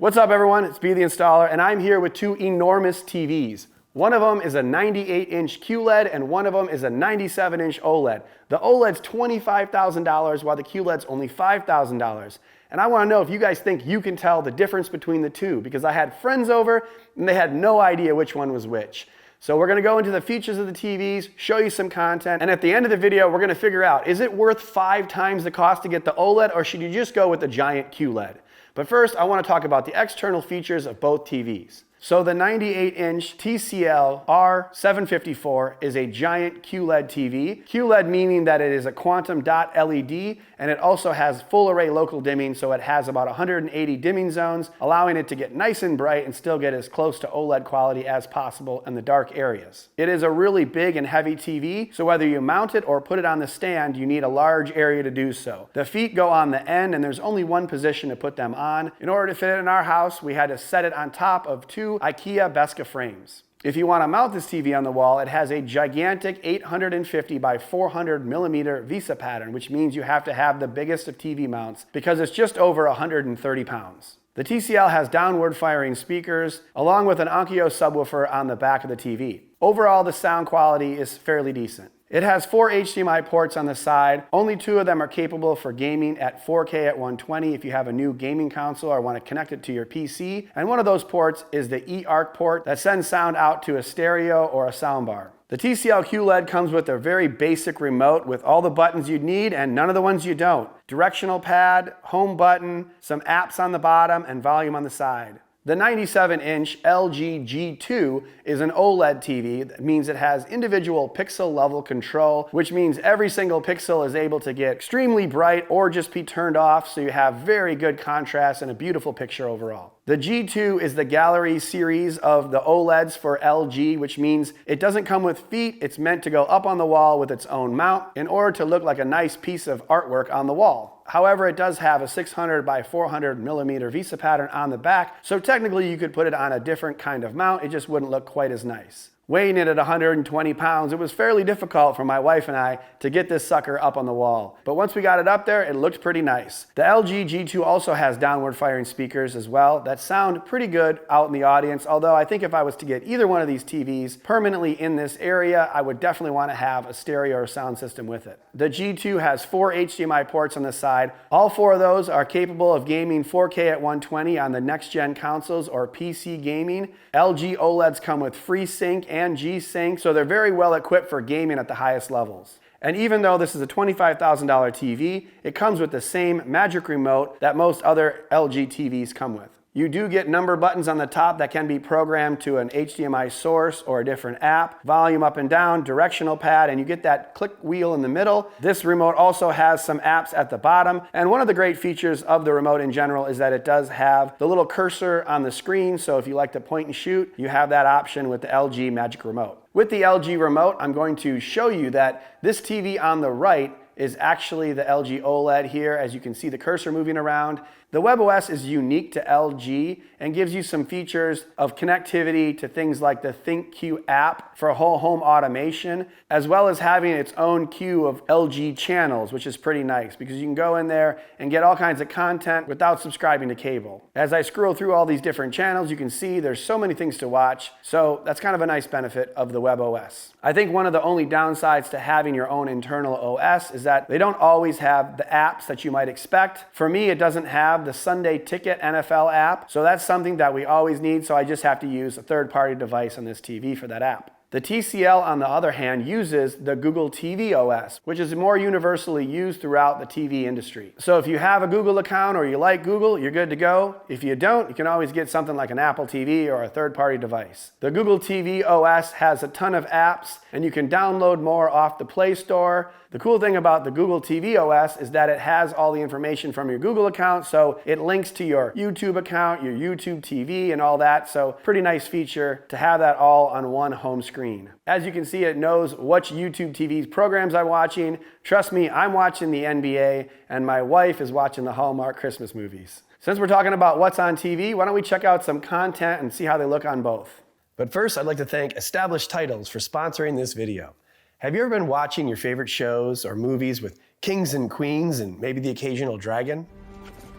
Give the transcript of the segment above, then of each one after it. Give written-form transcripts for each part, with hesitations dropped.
What's up everyone, it's B the Installer, and I'm here with two enormous TVs. One of them is a 98-inch QLED and one of them is a 97-inch OLED. The OLED's $25,000 while the QLED's only $5,000. And I want to know if you guys think you can tell the difference between the two, because I had friends over and they had no idea which one was which. So we're going to go into the features of the TVs, show you some content, and at the end of the video we're going to figure out, is it worth 5 times the cost to get the OLED, or should you just go with the giant QLED? But first I want to talk about the external features of both TVs. So the 98-inch Tcl R754 is a giant QLED TV. QLED meaning that it is a quantum dot LED, and it also has full array local dimming, so it has about 180 dimming zones, allowing it to get nice and bright and still get as close to OLED quality as possible in the dark areas. It is a really big and heavy TV, so whether you mount it or put it on the stand, you need a large area to do so. The feet go on the end and there's only one position to put them on. In order to fit it in our house, we had to set it on top of 2 IKEA Beska frames. If you want to mount this TV on the wall, it has a gigantic 850 by 400 millimeter Visa pattern, which means you have to have the biggest of TV mounts because it's just over 130 pounds. The TCL has downward firing speakers along with an Onkyo subwoofer on the back of the TV. Overall, the sound quality is fairly decent. It has 4 HDMI ports on the side. Only 2 of them are capable for gaming at 4K at 120 if you have a new gaming console or want to connect it to your PC. And one of those ports is the eARC port that sends sound out to a stereo or a soundbar. The TCL QLED comes with a very basic remote with all the buttons you'd need and none of the ones you don't. Directional pad, home button, some apps on the bottom, and volume on the side. The 97-inch LG G2 is an OLED TV. That means it has individual pixel level control, which means every single pixel is able to get extremely bright or just be turned off, so you have very good contrast and a beautiful picture overall. The G2 is the gallery series of the OLEDs for LG, which means it doesn't come with feet. It's meant to go up on the wall with its own mount in order to look like a nice piece of artwork on the wall. However, it does have a 600 by 400 millimeter Visa pattern on the back, so technically you could put it on a different kind of mount. It just wouldn't look quite as nice. Weighing it at 120 pounds, it was fairly difficult for my wife and I to get this sucker up on the wall. But once we got it up there, it looked pretty nice. The LG G2 also has downward firing speakers as well that sound pretty good out in the audience, although I think if I was to get either one of these TVs permanently in this area, I would definitely want to have a stereo or sound system with it. The G2 has 4 HDMI ports on the side. All 4 of those are capable of gaming 4K at 120 on the next-gen consoles or PC gaming. LG OLEDs come with FreeSync and G-Sync, so they're very well equipped for gaming at the highest levels. And even though this is a $25,000 TV, it comes with the same magic remote that most other LG TVs come with. You do get number buttons on the top that can be programmed to an HDMI source or a different app, volume up and down, directional pad, and you get that click wheel in the middle. This remote also has some apps at the bottom, and one of the great features of the remote in general is that it does have the little cursor on the screen, so if you like to point and shoot, you have that option with the LG Magic Remote. With the LG remote, I'm going to show you that this TV on the right is actually the LG OLED here. As you can see the cursor moving around. The WebOS is unique to LG and gives you some features of connectivity to things like the ThinkQ app for whole home automation, as well as having its own queue of LG channels, which is pretty nice because you can go in there and get all kinds of content without subscribing to cable. As I scroll through all these different channels, you can see there's so many things to watch, so that's kind of a nice benefit of the WebOS. I think one of the only downsides to having your own internal OS is that they don't always have the apps that you might expect. For me, it doesn't have the Sunday Ticket NFL app, so that's something that we always need, so I just have to use a third-party device on this TV for that app. The TCL, on the other hand, uses the Google TV OS, which is more universally used throughout the TV industry. So if you have a Google account or you like Google, you're good to go. If you don't, you can always get something like an Apple TV or a third-party device. The Google TV OS has a ton of apps, and you can download more off the Play Store. The cool thing about the Google TV OS is that it has all the information from your Google account, so it links to your YouTube account, your YouTube TV, and all that, so pretty nice feature to have that all on one home screen. As you can see, it knows which YouTube TV's programs I'm watching. Trust me, I'm watching the NBA, and my wife is watching the Hallmark Christmas movies. Since we're talking about what's on TV, why don't we check out some content and see how they look on both. But first, I'd like to thank Established Titles for sponsoring this video. Have you ever been watching your favorite shows or movies with kings and queens and maybe the occasional dragon?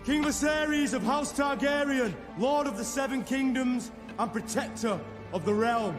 King Viserys of House Targaryen, Lord of the Seven Kingdoms, and Protector of the Realm.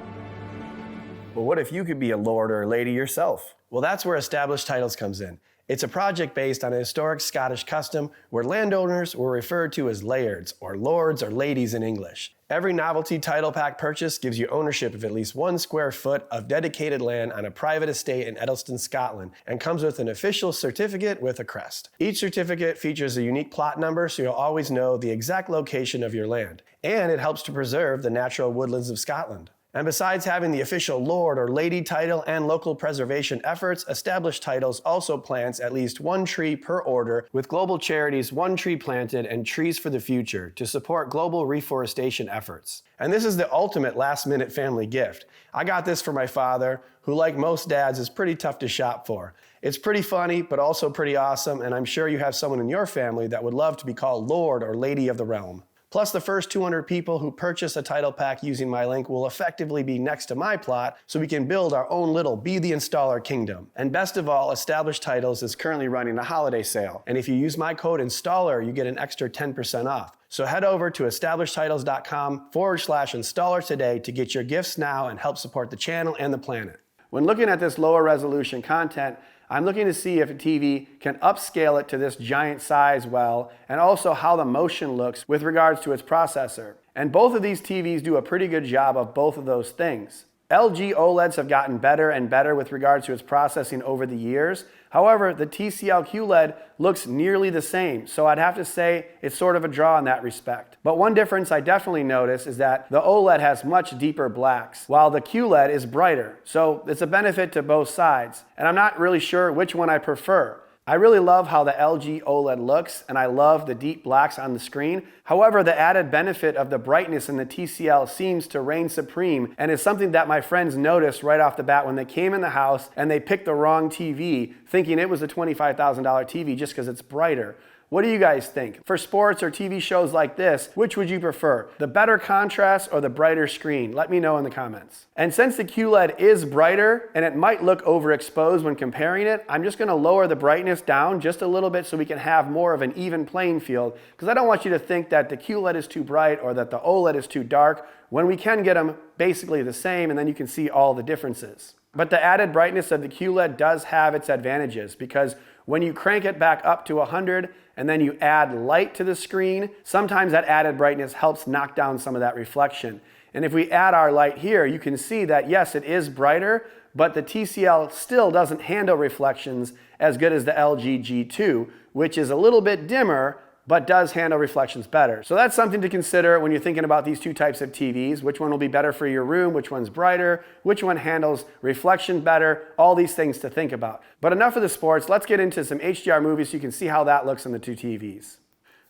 Well, what if you could be a lord or a lady yourself? Well, that's where Established Titles comes in. It's a project based on a historic Scottish custom where landowners were referred to as lairds, or lords or ladies in English. Every novelty title pack purchase gives you ownership of at least 1 square foot of dedicated land on a private estate in Edelston, Scotland, and comes with an official certificate with a crest. Each certificate features a unique plot number, so you'll always know the exact location of your land. And it helps to preserve the natural woodlands of Scotland. And besides having the official lord or lady title and local preservation efforts, Established Titles also plants at least 1 tree per order, with global charities 1 tree planted and Trees for the Future to support global reforestation efforts. And this is the ultimate last-minute family gift. I got this for my father, who, like most dads, is pretty tough to shop for. It's pretty funny, but also pretty awesome, and I'm sure you have someone in your family that would love to be called Lord or Lady of the Realm. Plus, the first 200 people who purchase a title pack using my link will effectively be next to my plot, so we can build our own little Be the Installer kingdom. And best of all, Established Titles is currently running a holiday sale. And if you use my code INSTALLER, you get an extra 10% off. So head over to establishedtitles.com/installer today to get your gifts now and help support the channel and the planet. When looking at this lower resolution content, I'm looking to see if a TV can upscale it to this giant size well, and also how the motion looks with regards to its processor. And both of these TVs do a pretty good job of both of those things. LG OLEDs have gotten better and better with regards to its processing over the years. However, the TCL QLED looks nearly the same, so I'd have to say it's sort of a draw in that respect. But one difference I definitely notice is that the OLED has much deeper blacks, while the QLED is brighter. So it's a benefit to both sides, and I'm not really sure which one I prefer. I really love how the LG OLED looks, and I love the deep blacks on the screen. However, the added benefit of the brightness in the TCL seems to reign supreme, and is something that my friends noticed right off the bat when they came in the house and they picked the wrong TV, thinking it was a $25,000 TV just because it's brighter. What do you guys think? For sports or TV shows like this, which would you prefer? The better contrast or the brighter screen? Let me know in the comments. And since the QLED is brighter and it might look overexposed when comparing it, I'm just gonna lower the brightness down just a little bit so we can have more of an even playing field, because I don't want you to think that the QLED is too bright or that the OLED is too dark, when we can get them basically the same, and then you can see all the differences. But the added brightness of the QLED does have its advantages, because when you crank it back up to 100 and then you add light to the screen, sometimes that added brightness helps knock down some of that reflection. And if we add our light here, you can see that yes, it is brighter, but the TCL still doesn't handle reflections as good as the LG G2, which is a little bit dimmer, but does handle reflections better. So that's something to consider when you're thinking about these two types of TVs. Which one will be better for your room, which one's brighter, which one handles reflection better, all these things to think about. But enough of the sports, let's get into some HDR movies so you can see how that looks on the two TVs.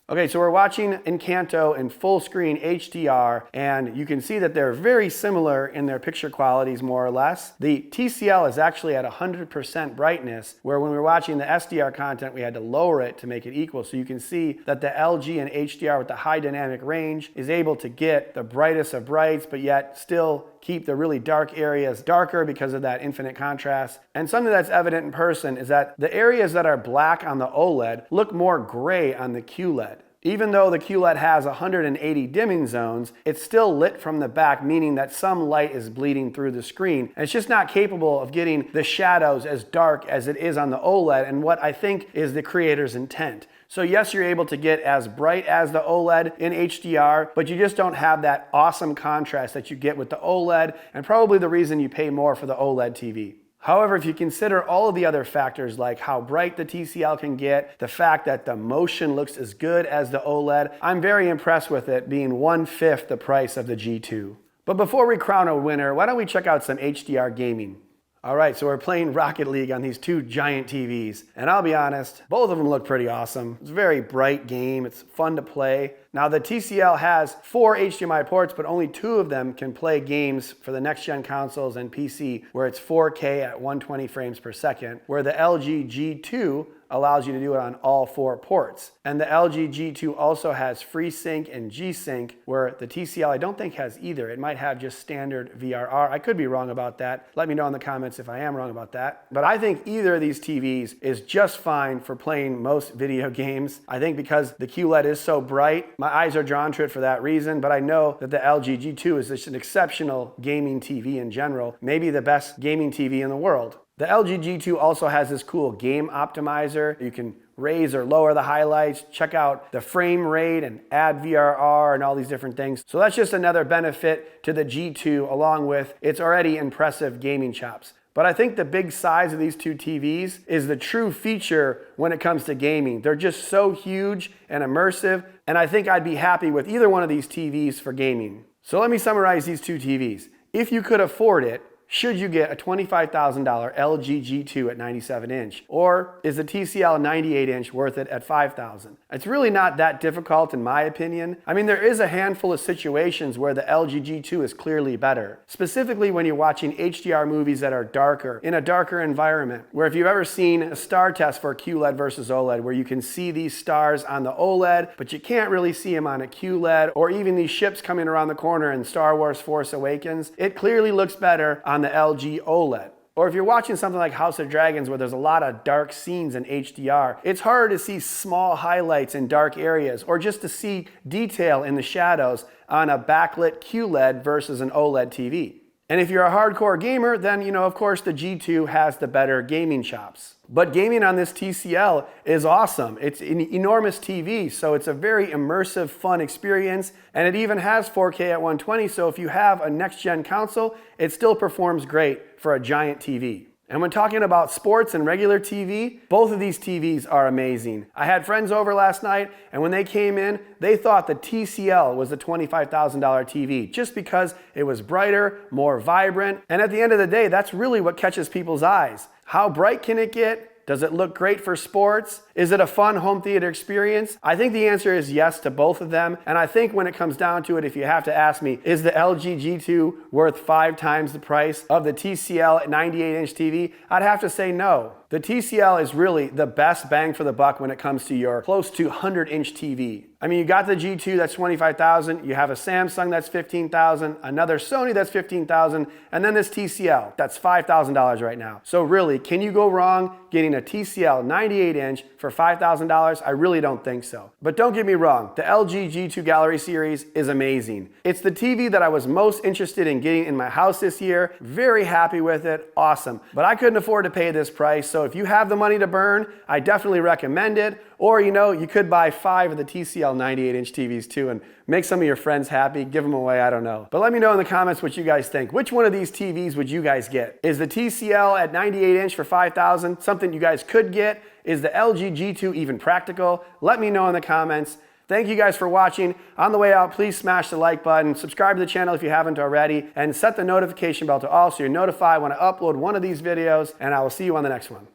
Okay, so we're watching Encanto in full screen HDR, and you can see that they're very similar in their picture qualities, more or less. The TCL is actually at 100% brightness, where when we were watching the SDR content, we had to lower it to make it equal. So you can see that the LG and HDR with the high dynamic range is able to get the brightest of brights, but yet still keep the really dark areas darker because of that infinite contrast. And something that's evident in person is that the areas that are black on the OLED look more gray on the QLED. Even though the QLED has 180 dimming zones, it's still lit from the back, meaning that some light is bleeding through the screen. And it's just not capable of getting the shadows as dark as it is on the OLED, and what I think is the creator's intent. So yes, you're able to get as bright as the OLED in HDR, but you just don't have that awesome contrast that you get with the OLED, and probably the reason you pay more for the OLED TV. However, if you consider all of the other factors like how bright the TCL can get, the fact that the motion looks as good as the OLED, I'm very impressed with it being 1/5 the price of the G2. But before we crown a winner, why don't we check out some HDR gaming? All right, so we're playing Rocket League on these two giant TVs, and I'll be honest, both of them look pretty awesome. It's a very bright game, it's fun to play. Now the TCL has 4 HDMI ports, but only 2 of them can play games for the next-gen consoles and PC, where it's 4K at 120 frames per second, where the LG G2 allows you to do it on all 4 ports. And the LG G2 also has FreeSync and G-Sync, where the TCL I don't think has either. It might have just standard VRR. I could be wrong about that. Let me know in the comments if I am wrong about that. But I think either of these TVs is just fine for playing most video games. I think because the QLED is so bright, my eyes are drawn to it for that reason, but I know that the LG G2 is just an exceptional gaming TV in general, maybe the best gaming TV in the world. The LG G2 also has this cool game optimizer. You can raise or lower the highlights, check out the frame rate and add VRR and all these different things. So that's just another benefit to the G2 along with its already impressive gaming chops. But I think the big size of these two TVs is the true feature when it comes to gaming. They're just so huge and immersive, and I think I'd be happy with either one of these TVs for gaming. So let me summarize these two TVs. If you could afford it, should you get a $25,000 LG G2 at 97 inch? Or is the TCL 98 inch worth it at $5,000? It's really not that difficult in my opinion. I mean, there is a handful of situations where the LG G2 is clearly better. Specifically when you're watching HDR movies that are darker, in a darker environment. Where if you've ever seen a star test for QLED versus OLED, where you can see these stars on the OLED, but you can't really see them on a QLED, or even these ships coming around the corner in Star Wars Force Awakens, it clearly looks better on the LG OLED. Or if you're watching something like House of Dragons where there's a lot of dark scenes in HDR, it's hard to see small highlights in dark areas or just to see detail in the shadows on a backlit QLED versus an OLED TV. And if you're a hardcore gamer, then of course the G2 has the better gaming chops. But gaming on this TCL is awesome. It's an enormous TV, so it's a very immersive, fun experience, and it even has 4K at 120, so if you have a next-gen console, it still performs great for a giant TV. And when talking about sports and regular TV, both of these TVs are amazing. I had friends over last night, and when they came in, they thought the TCL was the $25,000 TV just because it was brighter, more vibrant, and at the end of the day, that's really what catches people's eyes. How bright can it get? Does it look great for sports? Is it a fun home theater experience? I think the answer is yes to both of them. And I think when it comes down to it, if you have to ask me, is the LG G2 worth 5 times the price of the TCL 98-inch TV? I'd have to say no. The TCL is really the best bang for the buck when it comes to your close to 100-inch TV. I mean, you got the G2, that's $25,000. You have a Samsung, that's $15,000. Another Sony, that's $15,000. And then this TCL, that's $5,000 right now. So really, can you go wrong getting a TCL 98-inch for $5,000? I really don't think so. But don't get me wrong, the LG G2 Gallery Series is amazing. It's the TV that I was most interested in getting in my house this year. Very happy with it, awesome. But I couldn't afford to pay this price, so if you have the money to burn, I definitely recommend it. Or, you could buy 5 of the TCL 98-inch TVs too and make some of your friends happy, give them away, I don't know. But let me know in the comments what you guys think. Which one of these TVs would you guys get? Is the TCL at 98-inch for $5,000 something you guys could get? Is the LG G2 even practical? Let me know in the comments. Thank you guys for watching. On the way out, please smash the like button, subscribe to the channel if you haven't already, and set the notification bell to all so you're notified when I upload one of these videos, and I will see you on the next one.